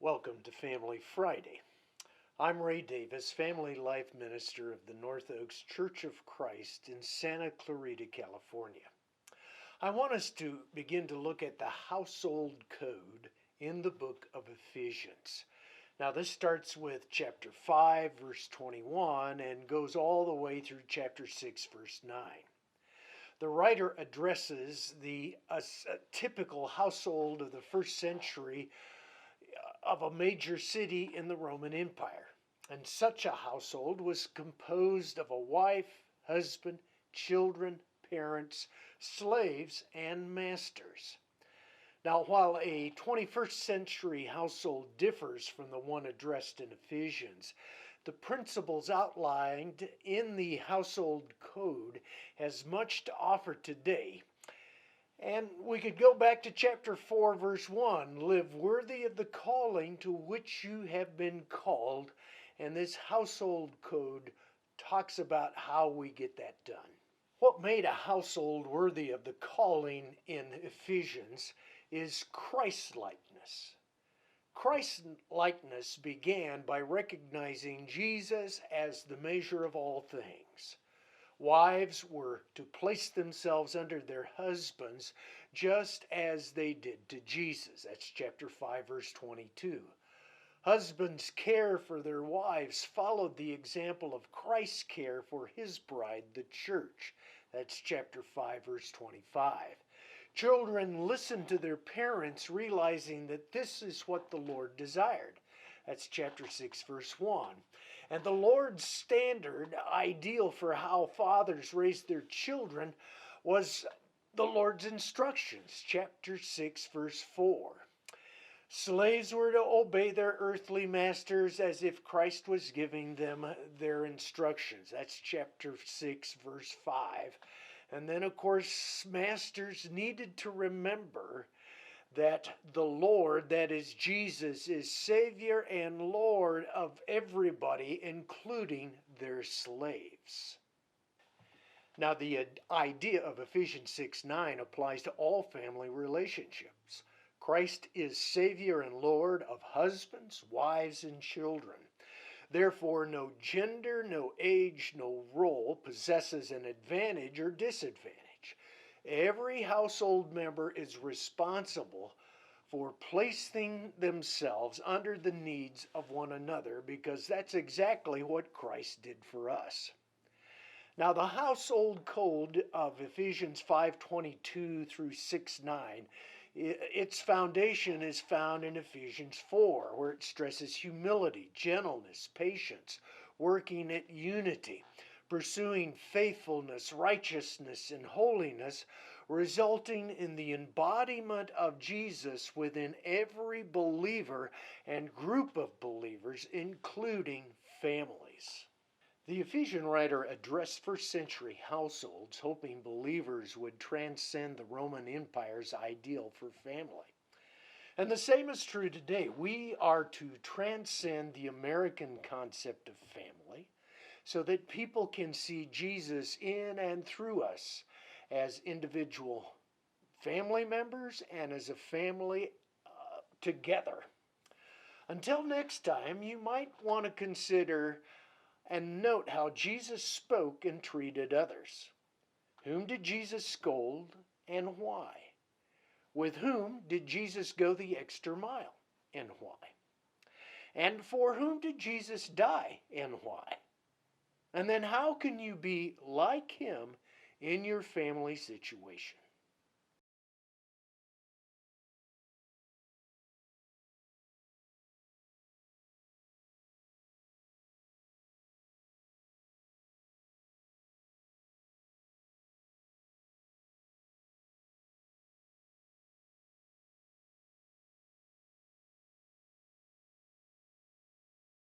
Welcome to Family Friday. I'm Ray Davis, Family Life Minister of the North Oaks Church of Christ in Santa Clarita, California. I want us to begin to look at the household code in the book of Ephesians. Now this starts with chapter 5, verse 21 and goes all the way through chapter 6, verse 9. The writer addresses the typical household of the first century of a major city in the Roman Empire. And such a household was composed of a wife, husband, children, parents, slaves, and masters. Now, while a 21st century household differs from the one addressed in Ephesians, the principles outlined in the household code has much to offer today. And we could go back to chapter 4, verse 1, live worthy of the calling to which you have been called. And this household code talks about how we get that done. What made a household worthy of the calling in Ephesians is Christlikeness. Christlikeness began by recognizing Jesus as the measure of all things. Wives were to place themselves under their husbands just as they did to Jesus. That's chapter 5, verse 22. Husbands' care for their wives followed the example of Christ's care for his bride, the church. That's chapter 5, verse 25. Children listened to their parents, realizing that this is what the Lord desired. That's chapter 6, verse 1. And the Lord's standard ideal for how fathers raised their children was the Lord's instructions, chapter 6, verse 4. Slaves were to obey their earthly masters as if Christ was giving them their instructions. That's chapter 6, verse 5. And then, of course, masters needed to remember that the Lord, that is Jesus, is Savior and Lord of everybody, including their slaves. Now, the idea of Ephesians 6:9 applies to all family relationships. Christ is Savior and Lord of husbands, wives, and children. Therefore, no gender, no age, no role possesses an advantage or disadvantage. Every household member is responsible for placing themselves under the needs of one another, because that's exactly what Christ did for us. Now, the household code of Ephesians 5:22 through 6:9, its foundation is found in Ephesians 4, where it stresses humility, gentleness, patience, working at unity, pursuing faithfulness, righteousness, and holiness, resulting in the embodiment of Jesus within every believer and group of believers, including families. The Ephesian writer addressed first century households, hoping believers would transcend the Roman Empire's ideal for family. And the same is true today. We are to transcend the American concept of family, so that people can see Jesus in and through us as individual family members and as a family together. Until next time, you might want to consider and note how Jesus spoke and treated others. Whom did Jesus scold and why? With whom did Jesus go the extra mile and why? And for whom did Jesus die and why? And then how can you be like him in your family situation?